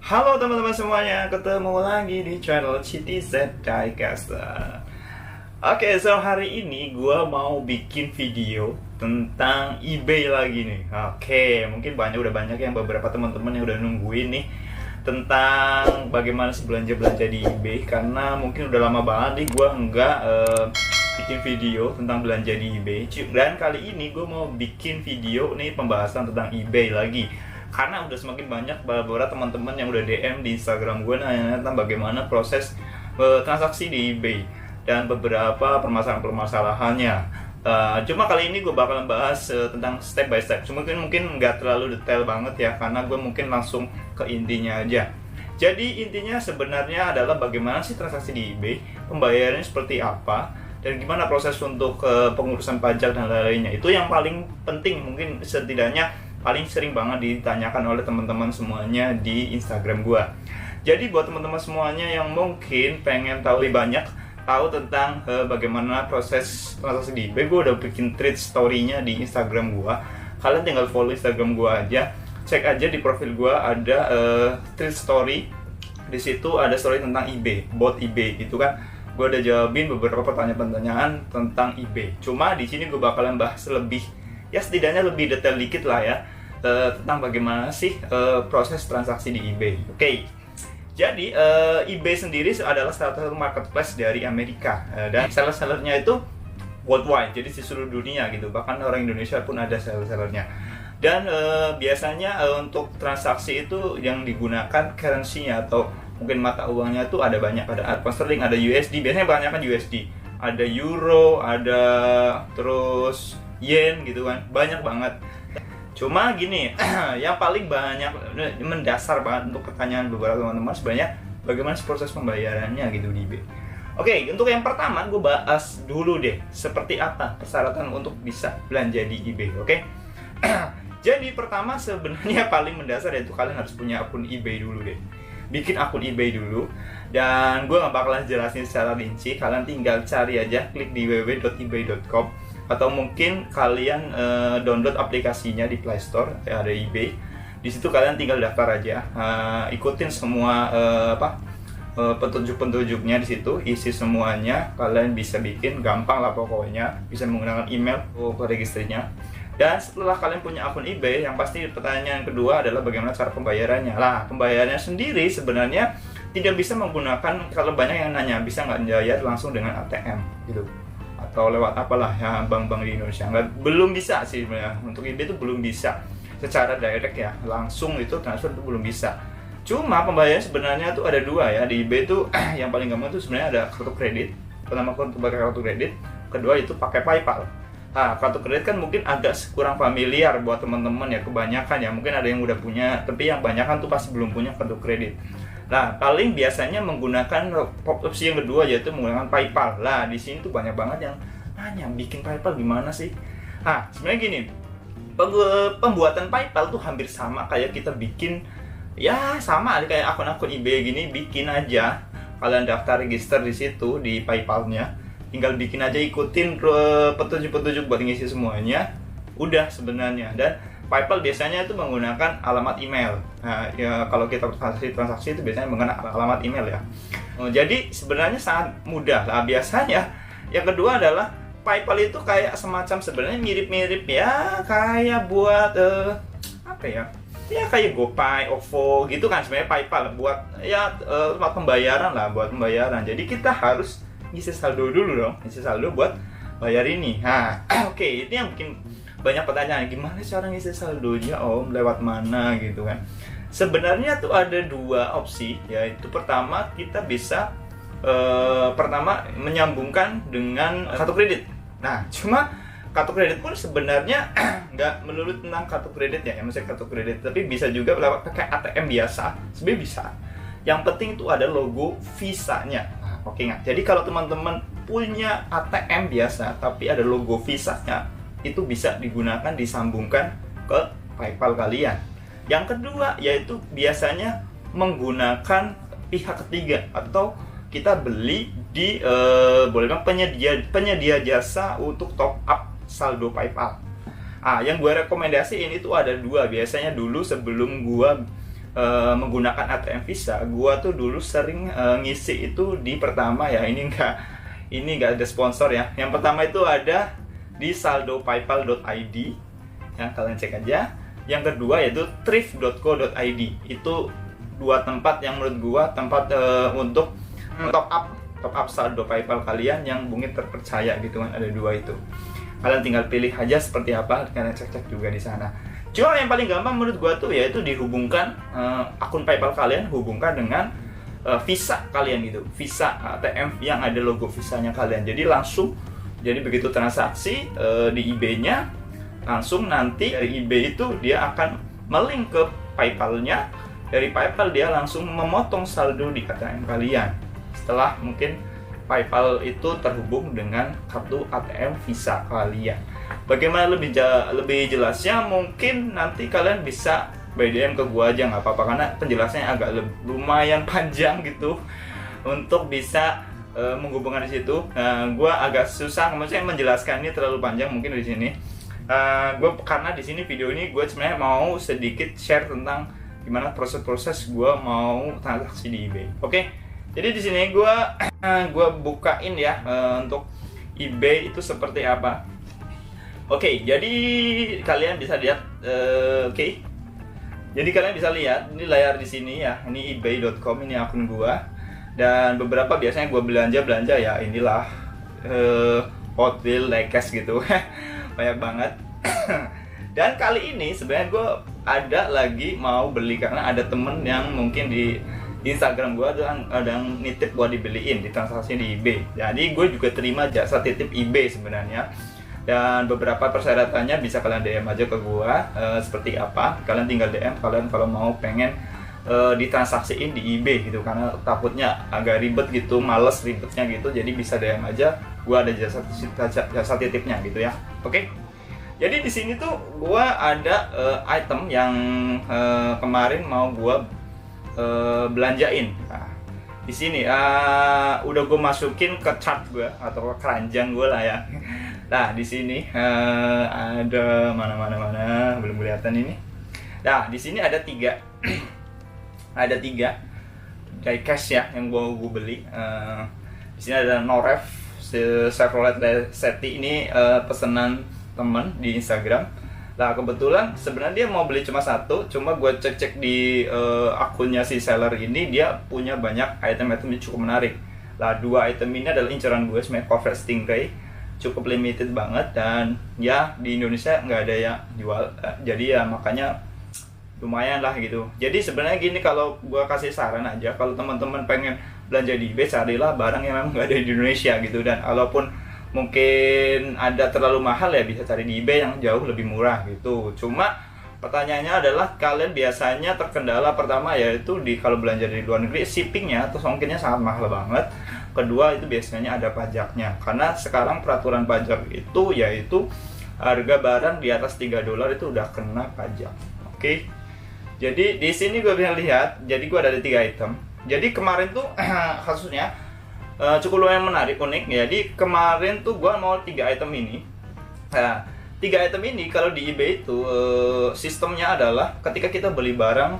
Halo teman-teman semuanya, ketemu lagi di channel CTZ Diecaster. Oke, so hari ini gue mau bikin video tentang eBay lagi nih. Oke, mungkin udah banyak yang beberapa teman-teman yang udah nungguin nih tentang bagaimana sih belanja-belanja di eBay. Karena mungkin udah lama banget nih gue nggak bikin video tentang belanja di eBay. Dan kali ini gue mau bikin video nih pembahasan tentang eBay lagi. Karena udah semakin banyak beberapa teman-teman yang udah DM di Instagram gue nanya tentang bagaimana proses transaksi di eBay dan beberapa permasalahan-permasalahannya. Cuma kali ini gue bakalan bahas tentang step by step. Cuma mungkin nggak terlalu detail banget ya, karena gue mungkin langsung ke intinya aja. Jadi intinya sebenarnya adalah bagaimana sih transaksi di eBay, pembayarannya seperti apa, dan gimana proses untuk pengurusan pajak dan lain-lainnya. Itu yang paling penting, mungkin setidaknya paling sering banget ditanyakan oleh teman-teman semuanya di Instagram gua. Jadi buat teman-teman semuanya yang mungkin pengen tahu lebih banyak tentang bagaimana proses transaksi di eBay, gua udah bikin thread story-nya di Instagram gua. Kalian tinggal follow Instagram gua aja, cek aja di profil gua ada thread story. Di situ ada story tentang eBay, bot eBay gitu kan. Gua udah jawabin beberapa pertanyaan-pertanyaan tentang eBay. Cuma di sini gua bakalan bahas lebih, ya setidaknya lebih detail dikit lah ya, tentang bagaimana sih proses transaksi di eBay. Oke. Jadi eBay sendiri adalah salah satu marketplace dari Amerika, dan seller-sellernya itu worldwide, jadi di seluruh dunia gitu. Bahkan orang Indonesia pun ada seller-sellernya. Dan biasanya untuk transaksi itu yang digunakan currency-nya atau mungkin mata uangnya itu ada banyak, ada pound sterling, ada USD. Biasanya banyak kan USD, ada euro, ada terus yen gitu kan, banyak banget. Cuma gini, yang paling banyak mendasar banget untuk pertanyaan beberapa teman-teman sebenarnya bagaimana proses pembayarannya gitu di eBay. Oke, untuk yang pertama gue bahas dulu deh seperti apa persyaratan untuk bisa belanja di eBay. Oke. Jadi pertama sebenarnya paling mendasar yaitu kalian harus punya akun eBay dulu deh. Bikin akun eBay dulu, dan gue gak bakalan jelasin secara rinci. Kalian tinggal cari aja, klik di www.ebay.com, atau mungkin kalian download aplikasinya di Play Store, ada eBay. Di situ kalian tinggal daftar aja, ikutin semua petunjuk-petunjuknya di situ, isi semuanya. Kalian bisa bikin, gampang lah pokoknya, bisa menggunakan email ke registernya. Dan setelah kalian punya akun eBay, yang pasti pertanyaan kedua adalah bagaimana cara pembayarannya. Lah, pembayarannya sendiri sebenarnya tidak bisa menggunakan, kalau banyak yang nanya bisa nggak bayar langsung dengan ATM gitu, atau lewat apalah ya bank-bank di Indonesia. Belum bisa sih sebenarnya, untuk eBay itu belum bisa secara direct ya, langsung itu transfer itu belum bisa. Cuma pembayaran sebenarnya tuh ada dua ya di eBay tuh. Yang paling gampang tuh sebenarnya ada kartu kredit. Pertama untuk pakai kartu kredit, kedua itu pakai PayPal. Nah, kartu kredit kan mungkin agak kurang familiar buat teman-teman ya, kebanyakan ya, mungkin ada yang udah punya, tapi yang kebanyakan tuh pasti belum punya kartu kredit. Nah, paling biasanya menggunakan opsi yang kedua, yaitu menggunakan PayPal. Lah, di sini tuh banyak banget yang nanya, bikin PayPal gimana sih? Nah, sebenarnya gini, pembuatan PayPal tuh hampir sama kayak kita bikin, ya sama kayak akun-akun eBay gini, bikin aja. Kalian daftar register di situ di PayPal-nya. Tinggal bikin aja, ikutin petunjuk-petunjuk buat ngisi semuanya. Udah sebenarnya. Dan PayPal biasanya itu menggunakan alamat email. Nah, ya, kalau kita transaksi itu biasanya menggunakan alamat email ya. Jadi sebenarnya sangat mudah lah. Biasanya yang kedua adalah PayPal itu kayak semacam sebenarnya mirip-mirip ya, kayak buat apa ya? Ya kayak GoPay, OVO gitu kan sebenarnya PayPal buat ya tempat pembayaran lah, buat pembayaran. Jadi kita harus ngisi saldo dulu dong, ngisi saldo buat bayar ini. Nah, oke, itu yang bikin banyak pertanyaan, gimana cara ngisi saldonya om, lewat mana gitu kan. Sebenarnya tuh ada dua opsi, yaitu pertama kita bisa pertama menyambungkan dengan kartu kredit. Nah, cuma kartu kredit pun sebenarnya nggak melulu tentang kartu kredit ya, maksudnya kartu kredit, tapi bisa juga lewat pakai ATM biasa, sebenarnya bisa. Yang penting itu ada logo Visa-nya. Oke nggak? Jadi kalau teman-teman punya ATM biasa tapi ada logo Visa-nya, itu bisa digunakan, disambungkan ke PayPal kalian. Yang kedua yaitu biasanya menggunakan pihak ketiga, atau kita beli di boleh bilang penyedia jasa untuk top up saldo PayPal. Yang gue rekomendasiin itu ada dua. Biasanya dulu sebelum gue menggunakan ATM Visa, gua tuh dulu sering ngisi itu di pertama ya, ini nggak ada sponsor ya. Yang pertama itu ada di saldo.paypal.id, ya kalian cek aja. Yang kedua yaitu thrift.co.id. Itu dua tempat yang menurut gua tempat untuk top up saldo PayPal kalian yang mungkin terpercaya gitu kan, ada dua itu. Kalian tinggal pilih aja seperti apa, kalian cek juga di sana. Cuma yang paling gampang menurut gua tuh yaitu dihubungkan akun PayPal kalian hubungkan dengan Visa kalian gitu, Visa ATM yang ada logo Visanya kalian. Jadi langsung, jadi begitu transaksi di eBay-nya, langsung nanti dari eBay itu dia akan melink ke PayPal-nya. Dari PayPal dia langsung memotong saldo di ATM kalian. Setelah mungkin PayPal itu terhubung dengan kartu ATM Visa kalian. Bagaimana lebih jelasnya, mungkin nanti kalian bisa by DM ke gua aja, nggak apa-apa, karena penjelasannya agak lumayan panjang gitu untuk bisa menghubungkan di situ. Gua agak susah, maksudnya menjelaskan ini terlalu panjang mungkin di sini. Karena di sini video ini gue sebenarnya mau sedikit share tentang gimana proses gua mau transaksi di eBay. Oke, jadi di sini gua bukain ya untuk eBay itu seperti apa. Oke, jadi kalian bisa lihat, jadi kalian bisa lihat ini layar di sini ya. Ini ebay.com, ini akun gua. Dan beberapa biasanya gua belanja ya, inilah Hot Wheels, Lekes gitu. Banyak banget. Dan kali ini sebenarnya gua ada lagi mau beli karena ada temen yang mungkin di Instagram gua ada yang nitip gua dibeliin di transaksi di eBay. Jadi gue juga terima jasa titip eBay sebenarnya. Dan beberapa persyaratannya bisa kalian DM aja ke gua seperti apa. Kalian tinggal DM kalian kalau mau pengen ditransaksiin di eBay gitu, karena takutnya agak ribet gitu, males ribetnya gitu. Jadi bisa DM aja, gua ada jasa titipnya gitu ya. Oke. Jadi di sini tuh gua ada item yang kemarin mau gua belanjain. Nah, di sini udah gua masukin ke chart gua atau ke keranjang gua lah ya. Nah, di sini ada mana belum kelihatan ini. Nah, di sini ada 3 ada 3 diecast ya yang gua beli. Di sini ada Noref Chevrolet Seti, ini pesanan teman di Instagram. Nah, kebetulan sebenarnya dia mau beli cuma 1, cuma gue cek di akunnya si seller ini, dia punya banyak item-item yang cukup menarik. Nah, 2 item ini adalah inceran gue, sebenarnya Corvette Stingray, cukup limited banget, dan ya di Indonesia nggak ada yang jual, jadi ya makanya lumayan lah gitu. Jadi sebenarnya gini, kalau gue kasih saran aja, kalau teman-teman pengen belanja di eBay, carilah barang yang memang nggak ada di Indonesia gitu. Dan walaupun mungkin ada terlalu mahal ya, bisa cari di eBay yang jauh lebih murah gitu. Cuma pertanyaannya adalah kalian biasanya terkendala pertama yaitu kalau belanja dari luar negeri, shippingnya atau ongkirnya sangat mahal banget. Kedua itu biasanya ada pajaknya, karena sekarang peraturan pajak itu yaitu harga barang di atas $3 itu udah kena pajak. Oke. Jadi di sini gue bisa lihat, jadi gue ada 3 item. Jadi kemarin tuh kasusnya cukup lumayan menarik, unik. Jadi kemarin tuh gue mau 3 item ini. Nah, 3 item ini kalau di eBay itu sistemnya adalah ketika kita beli barang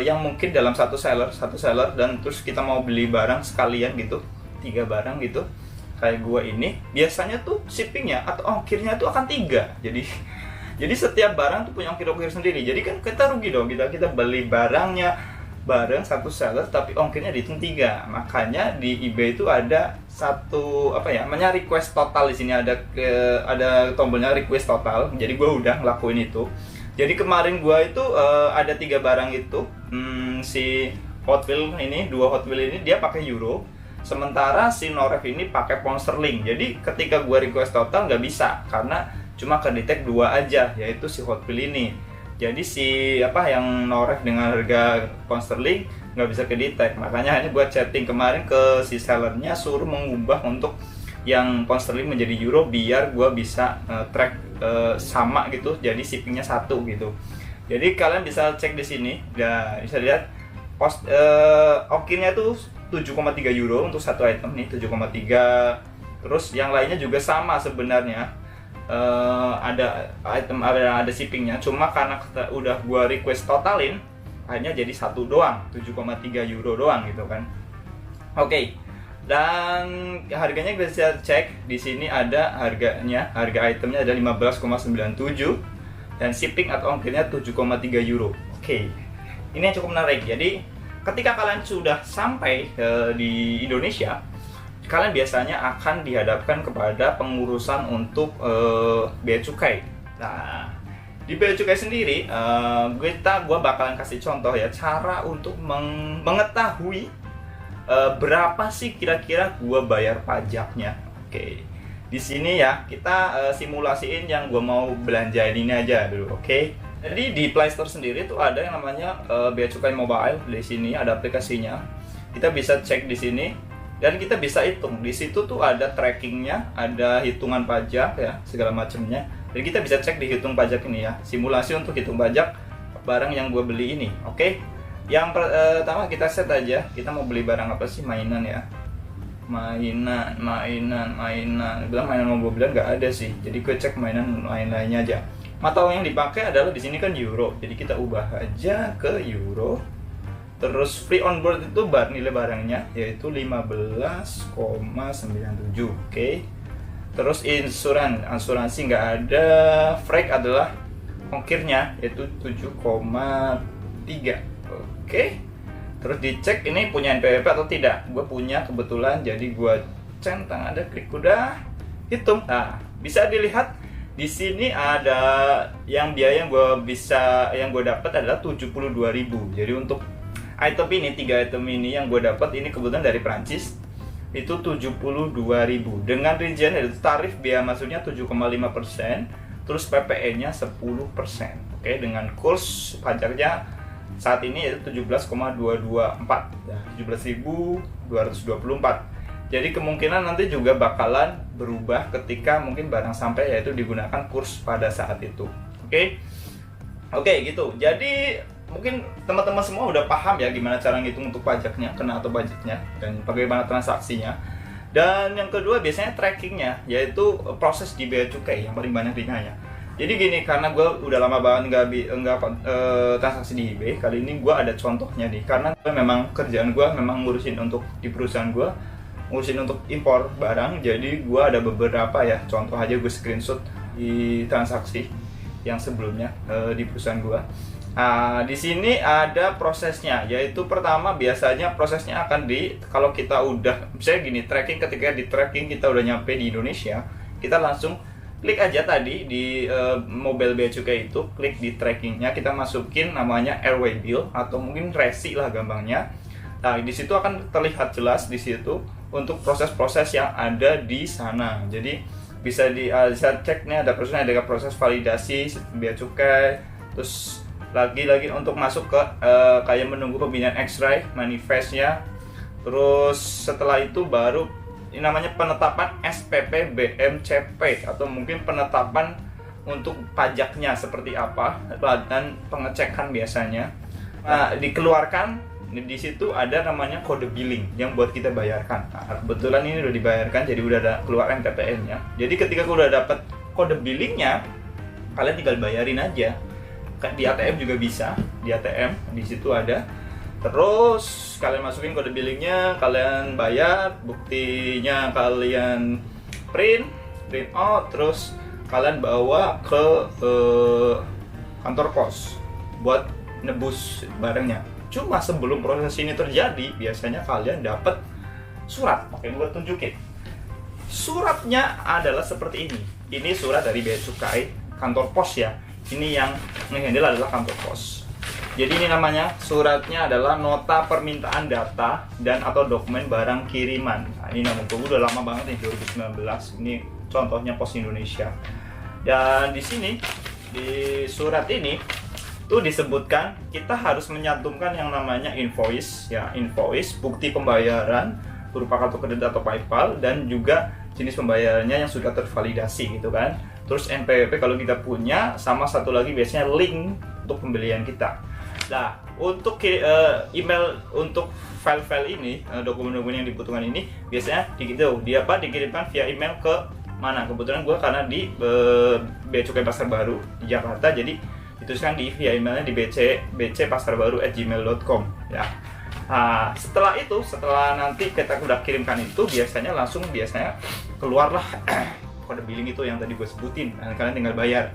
yang mungkin dalam satu seller dan terus kita mau beli barang sekalian gitu, 3 barang gitu kayak gua ini, biasanya tuh shippingnya atau ongkirnya tuh akan 3. Jadi setiap barang tuh punya ongkir sendiri. Jadi kan kita rugi dong, kita beli barangnya bareng satu seller tapi ongkirnya dihitung 3. Makanya di eBay itu ada satu namanya request total. Di sini ada tombolnya request total. Jadi gua udah ngelakuin itu. Jadi kemarin gua itu ada 3 barang itu, si Hot Wheels ini, 2 Hot Wheels ini dia pakai euro, sementara si Noref ini pakai pound sterling. Jadi ketika gua request total nggak bisa karena cuma kedetek 2 aja, yaitu si Hot Wheels ini. Jadi yang Noref dengan harga pound sterling nggak bisa kedetek. Makanya hanya gua chatting kemarin ke si sellernya, suruh mengubah untuk yang pound sterling menjadi euro biar gua bisa track sama gitu, jadi shippingnya 1 gitu. Jadi kalian bisa cek di sini, bisa lihat ongkirnya tuh 7,3 euro untuk satu item nih, 7,3. Terus yang lainnya juga sama sebenarnya, ada shippingnya, cuma karena udah gua request totalin hanya jadi satu doang, 7,3 euro doang gitu kan. Oke. Dan harganya bisa cek di sini, ada harganya, harga itemnya ada 15,97 dan shipping atau ongkirnya 7,3 euro. Oke. Ini yang cukup menarik. Jadi ketika kalian sudah sampai di Indonesia, kalian biasanya akan dihadapkan kepada pengurusan untuk bea cukai. Nah, di bea cukai sendiri, gue bakalan kasih contoh ya, cara untuk mengetahui berapa sih kira-kira gue bayar pajaknya. Oke. Di sini ya kita simulasiin yang gue mau belanjain ini aja dulu. Oke. Jadi di Play Store sendiri tuh ada yang namanya Bea Cukai Mobile. Di sini ada aplikasinya. Kita bisa cek di sini dan kita bisa hitung. Di situ tuh ada trackingnya, ada hitungan pajak ya, segala macamnya. Dan kita bisa cek di hitung pajak ini ya, simulasi untuk hitung pajak barang yang gue beli ini. Oke. Yang pertama kita set aja, kita mau beli barang apa sih, mainan ya, mainan. Bilang mainan mobil nggak ada sih, jadi gue cek mainan lain-lainnya aja. Mata uang yang dipakai adalah di sini kan euro, jadi kita ubah aja ke euro. Terus free on board itu nilai barangnya yaitu 15,97. Oke. Terus asuransi nggak ada, freight adalah ongkirnya yaitu 7,3. Oke. Terus dicek ini punya NPWP atau tidak. Gue punya kebetulan, jadi gue centang, ada klik udah, hitung. Nah, bisa dilihat di sini ada yang biaya yang gue dapat adalah 72.000. Jadi untuk item ini, 3 item ini yang gue dapat ini kebetulan dari Prancis itu 72.000 dengan rincian itu tarif biaya masuknya 7,5%, terus PPN-nya 10%. Oke, dengan kurs pajaknya saat ini yaitu 17,224 ya, 17.224. Jadi kemungkinan nanti juga bakalan berubah ketika mungkin barang sampai, yaitu digunakan kurs pada saat itu. Oke gitu. Jadi mungkin teman-teman semua udah paham ya gimana cara ngitung untuk pajaknya, kena atau budgetnya, dan bagaimana transaksinya. Dan yang kedua biasanya trackingnya, yaitu proses di bea cukai yang paling banyak ditanya. Jadi gini, karena gue udah lama banget nggak transaksi di eBay, kali ini gue ada contohnya nih. Karena memang kerjaan gue memang ngurusin untuk di perusahaan gue, ngurusin untuk impor barang. Jadi gue ada beberapa ya, contoh aja gue screenshot di transaksi yang sebelumnya di perusahaan gue. Di sini ada prosesnya, yaitu pertama biasanya prosesnya akan kalau kita udah, misalnya gini, tracking, ketika di tracking kita udah nyampe di Indonesia, kita langsung klik aja tadi di mobile bea cukai itu, klik di trackingnya, kita masukin namanya airway bill atau mungkin resi lah gampangnya. Nah, di situ akan terlihat jelas di situ untuk proses-proses yang ada di sana. Jadi bisa bisa cek nih, ada proses validasi bea cukai, terus lagi untuk masuk ke kayak menunggu pembinaan X-ray manifestnya. Terus setelah itu baru ini namanya penetapan SPP BMCP atau mungkin penetapan untuk pajaknya seperti apa, dan pengecekan biasanya. Nah, dikeluarkan di situ ada namanya kode billing yang buat kita bayarkan. Nah, kebetulan ini udah dibayarkan, jadi udah ada keluar MTPN-nya. Jadi ketika udah dapat kode billingnya, kalian tinggal bayarin aja. Di ATM juga bisa, di ATM di situ ada. Terus kalian masukin kode billingnya, kalian bayar, buktinya kalian print out, terus kalian bawa ke kantor pos buat nebus barangnya. Cuma sebelum proses ini terjadi, biasanya kalian dapat surat. Oke, gue tunjukin. Suratnya adalah seperti ini. Ini surat dari bea cukai, kantor pos ya. Ini yang ngehandle adalah kantor pos. Jadi ini namanya, suratnya adalah nota permintaan data dan atau dokumen barang kiriman. Nah, ini nama gue udah lama banget nih, 2019. Ini contohnya Pos Indonesia. Dan di sini di surat ini tuh disebutkan kita harus menyantumkan yang namanya invoice ya, invoice, bukti pembayaran berupa kartu kredit atau PayPal, dan juga jenis pembayarannya yang sudah tervalidasi gitu kan. Terus NPWP kalau kita punya, sama satu lagi biasanya link untuk pembelian kita. Nah, untuk email untuk file-file ini, dokumen-dokumen yang dibutuhkan ini biasanya dikirimkan via email ke mana? Kebetulan gue karena di Bea Cukai Pasar Baru di Jakarta, jadi dituliskan di via emailnya di bcpasarbaru@gmail.com ya. Nah, setelah nanti kita udah kirimkan itu, biasanya keluarlah kode billing itu yang tadi gue sebutin, dan kalian tinggal bayar.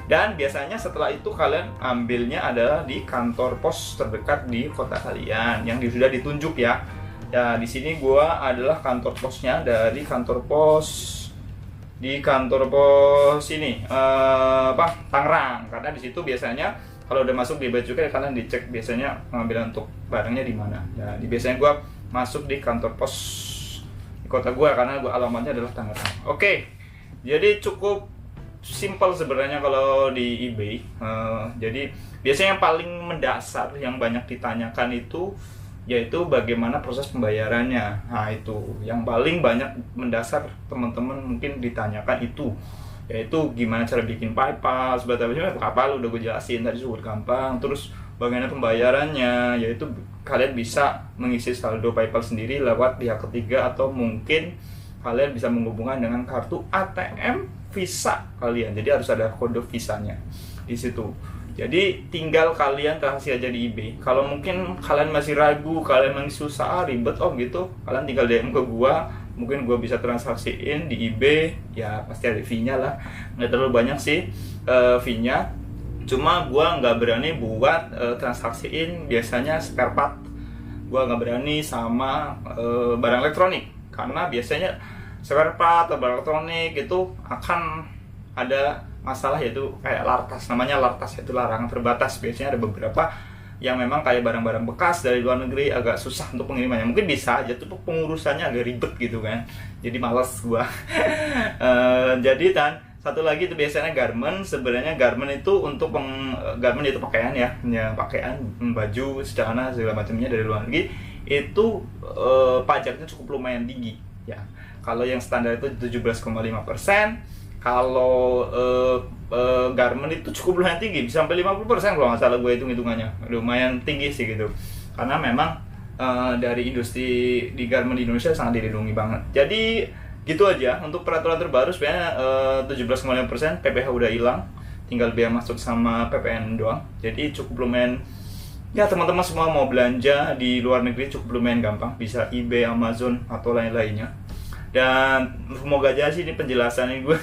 Dan biasanya setelah itu kalian ambilnya adalah di kantor pos terdekat di kota kalian yang sudah ditunjuk ya. Ya, di sini gue adalah kantor posnya dari kantor pos ini Tangerang, karena di situ biasanya kalau udah masuk di bea cukai kalian dicek biasanya pengambilan untuk barangnya di mana. Ya, biasanya gue masuk di kantor pos di kota gue karena alamatnya adalah Tangerang. Oke, jadi cukup simple sebenarnya kalau di eBay. Jadi biasanya yang paling mendasar yang banyak ditanyakan itu yaitu bagaimana proses pembayarannya. Nah, itu yang paling banyak mendasar teman-teman mungkin ditanyakan itu, yaitu gimana cara bikin PayPal, sebagainya. PayPal udah gue jelasin tadi, super gampang. Terus bagaimana pembayarannya, yaitu kalian bisa mengisi saldo PayPal sendiri lewat pihak ketiga, atau mungkin kalian bisa menghubungkan dengan kartu ATM Visa kalian. Jadi harus ada kode visanya di situ. Jadi tinggal kalian transaksi aja di eBay. Kalau mungkin kalian masih ragu, kalian masih susah, ribet gitu, kalian tinggal DM ke gua. Mungkin gua bisa transaksiin di eBay. Ya pasti ada fee-nya lah. Nggak terlalu banyak sih fee-nya. Cuma gua nggak berani buat transaksiin biasanya spare part. Gua nggak berani sama barang elektronik, karena biasanya spare part atau barang elektronik itu akan ada masalah, yaitu kayak lartas, namanya lartas, itu larangan terbatas. Biasanya ada beberapa yang memang kayak barang-barang bekas dari luar negeri agak susah untuk pengirimannya. Mungkin bisa aja tuh pengurusannya agak ribet gitu kan, jadi males gua. Jadi satu lagi itu biasanya garment. Sebenarnya garment itu untuk garment itu pakaian ya pakaian, baju, celana segala macamnya dari luar negeri itu pajaknya cukup lumayan tinggi ya. Kalau yang standar itu 17,5%. Kalau garment itu cukup lumayan tinggi, bisa sampai 50% kalau nggak salah gue hitung-hitungannya. Lumayan tinggi sih gitu, karena memang dari industri di garment di Indonesia sangat dilindungi banget. Jadi gitu aja untuk peraturan terbaru. Sebenarnya 17,5% PPh udah hilang, tinggal bea masuk sama PPN doang. Jadi cukup lumayan ya, teman-teman semua mau belanja di luar negeri cukup lumayan gampang, bisa eBay, Amazon atau lain-lainnya. Dan semoga aja sih ini penjelasannya gue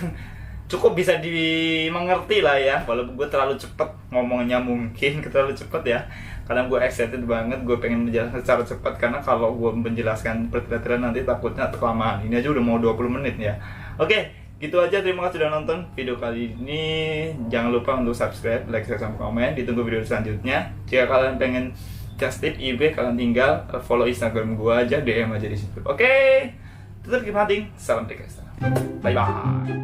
cukup bisa dimengerti lah ya, walaupun gue terlalu cepet ngomongnya, mungkin terlalu cepet ya, karena gue excited banget, gue pengen menjelaskan secara cepat, karena kalau gue menjelaskan pertanyaan nanti takutnya kelamaan. Ini aja udah mau 20 menit ya. Oke, gitu aja, terima kasih sudah nonton video kali ini. Jangan lupa untuk subscribe, like, share, sama komen. Ditunggu video selanjutnya. Jika kalian pengen just tip eBay, kalian tinggal follow Instagram gue aja, DM aja di situ. Oke, tetap keep hunting. Salam dari Kasta. Bye bye.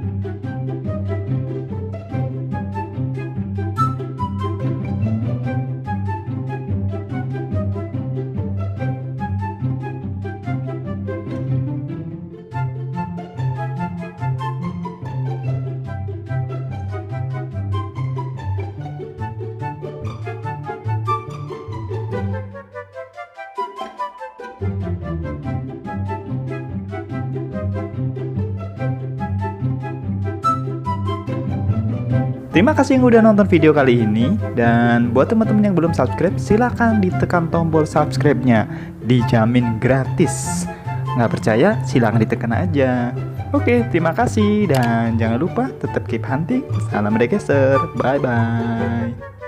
Terima kasih yang udah nonton video kali ini. Dan buat teman-teman yang belum subscribe, silahkan ditekan tombol subscribe-nya. Dijamin gratis. Nggak percaya? Silahkan ditekan aja. Oke, terima kasih. Dan jangan lupa tetap keep hunting. Salam Regeser. Bye-bye.